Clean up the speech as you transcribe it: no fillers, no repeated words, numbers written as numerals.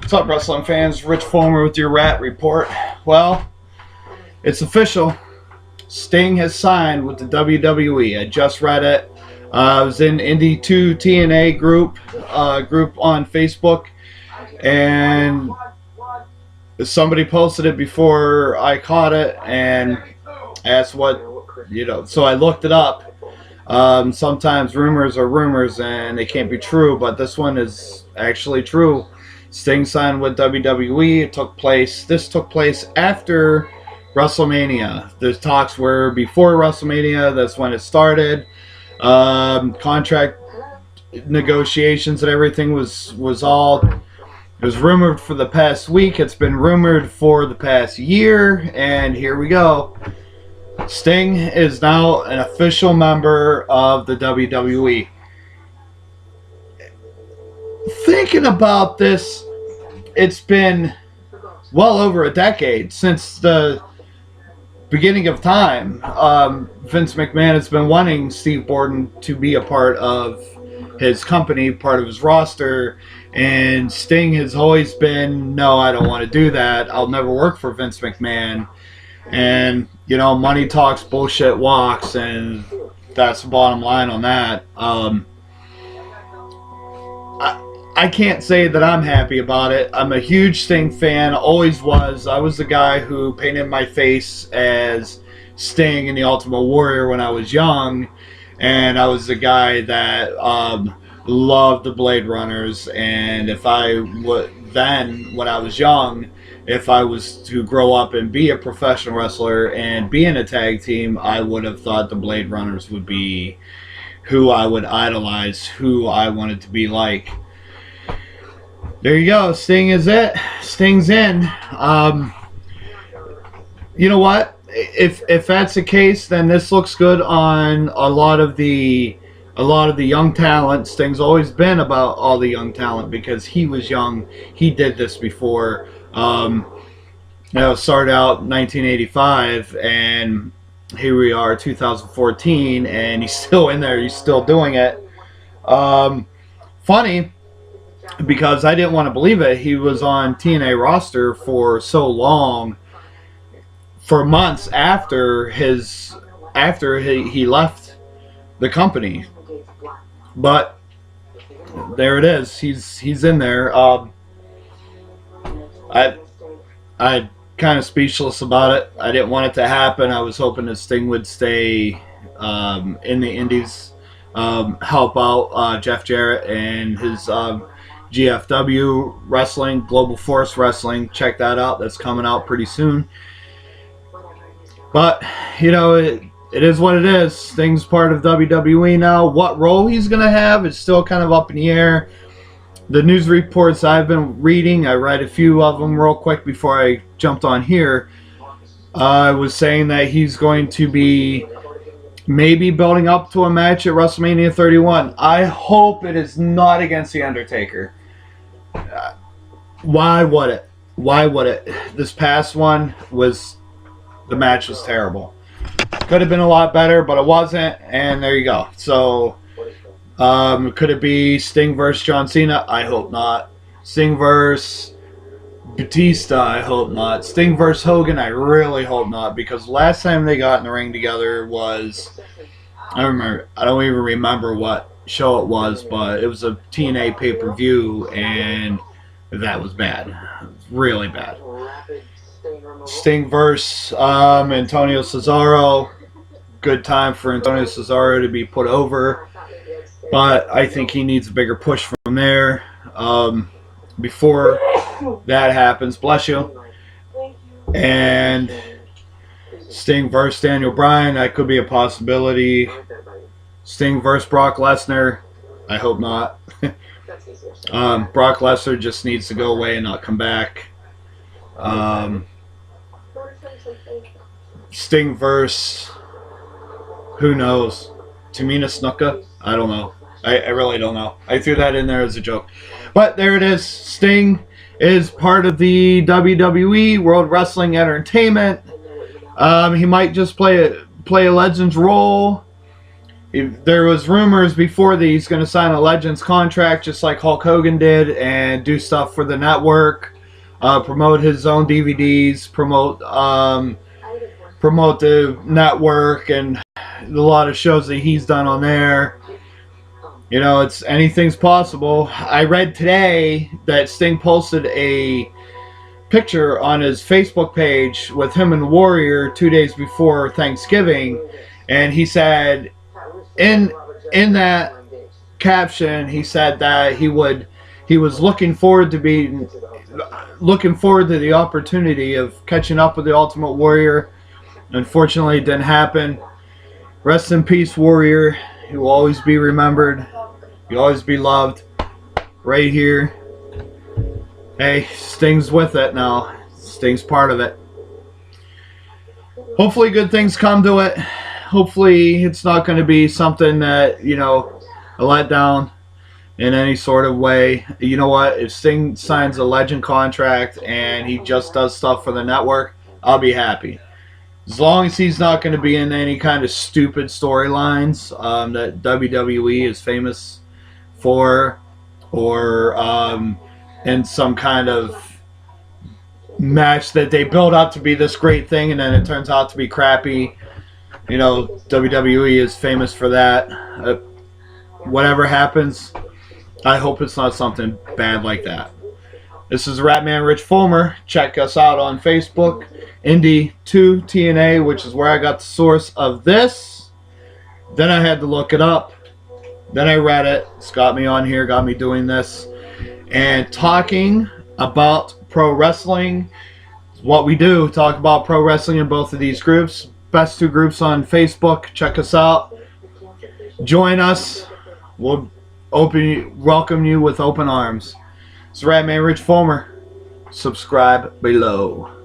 What's up, wrestling fans? Rich Fulmer with your Rat Report. Well, it's official. Sting has signed with the WWE. I just read it. I was in Indie 2 TNA group on Facebook, and somebody posted it before I caught it and asked what, so I looked it up. Sometimes rumors are rumors and they can't be true, but this one is actually true. Sting signed with WWE. This took place after WrestleMania. The talks were before WrestleMania. That's when it started. Contract negotiations and everything was rumored for the past week. It's been rumored for the past year, and here we go. Sting is now an official member of the WWE. Thinking about this, it's been well over a decade since the beginning of time. Vince McMahon has been wanting Steve Borden to be a part of his company, part of his roster, and Sting has always been, no, I don't want to do that. I'll never work for Vince McMahon. And, money talks, bullshit walks, and that's the bottom line on that. I can't say that I'm happy about it. I'm a huge Sting fan, always was. I was the guy who painted my face as Sting in The Ultimate Warrior when I was young, and I was the guy that loved the Blade Runners, and if I would then, when I was young, if I was to grow up and be a professional wrestler and be in a tag team, I would have thought the Blade Runners would be who I would idolize, who I wanted to be like. There you go. Sting is it. Sting's in. You know what? If that's the case, then this looks good on a lot of the young talent. Sting's always been about all the young talent because he was young. He did this before. Started out 1985, and here we are, 2014, and he's still in there. He's still doing it. Funny, because I didn't want to believe it. He was on TNA roster for so long, for months after he left the company. But there it is. He's in there. I kind of speechless about it. I didn't want it to happen. I was hoping that Sting would stay in the Indies, help out Jeff Jarrett and his GFW Wrestling, Global Force Wrestling. Check that out. That's coming out pretty soon. But, it is what it is. Sting's part of WWE now. What role he's going to have is still kind of up in the air. The news reports I've been reading, I read a few of them real quick before I jumped on here. I was saying that he's going to be maybe building up to a match at WrestleMania 31. I hope it is not against The Undertaker. Why would it? Why would it? This past one the match was terrible. Could have been a lot better, but it wasn't, and there you go. So, could it be Sting versus John Cena? I hope not. Sting versus Batista? I hope not. Sting versus Hogan? I really hope not, because last time they got in the ring together was, I don't even remember what show it was, but it was a TNA pay-per-view, and that was bad. It was really bad. Sting versus Antonio Cesaro. Good time for Antonio Cesaro to be put over, but I think he needs a bigger push from there. Before that happens, bless you. And Sting versus Daniel Bryan, that could be a possibility. Sting versus Brock Lesnar, I hope not. Brock Lesnar just needs to go away and not come back. Sting versus, who knows? Tamina Snuka? I don't know. I really don't know. I threw that in there as a joke. But there it is. Sting is part of the WWE World Wrestling Entertainment. He might just play a Legends role. There was rumors before that he's going to sign a Legends contract just like Hulk Hogan did and do stuff for the network, promote his own DVDs, promote the network and a lot of shows that he's done on there. You know, it's anything's possible. I read today that Sting posted a picture on his Facebook page with him and Warrior 2 days before Thanksgiving, and he said in that caption, he said that he was looking forward to the opportunity of catching up with the Ultimate Warrior. Unfortunately, it didn't happen. Rest in peace, Warrior. You will always be remembered. You'll always be loved. Right here. Hey, Sting's with it now. Sting's part of it. Hopefully good things come to it. Hopefully it's not going to be something that, you know, a letdown in any sort of way. You know what? If Sting signs a Legend contract and he just does stuff for the network, I'll be happy. As long as he's not going to be in any kind of stupid storylines that WWE is famous for, or in some kind of match that they build up to be this great thing and then it turns out to be crappy. You know, WWE is famous for that. Whatever happens, I hope it's not something bad like that. This is Ratman Rich Fulmer. Check us out on Facebook. Indie2TNA, which is where I got the source of this. Then I had to look it up. Then I read it. It's got me on here, got me doing this. And talking about pro wrestling is what we do. Talk about pro wrestling in both of these groups. Best two groups on Facebook. Check us out. Join us. We'll welcome you with open arms. It's Ratman Rich Fulmer. Subscribe below.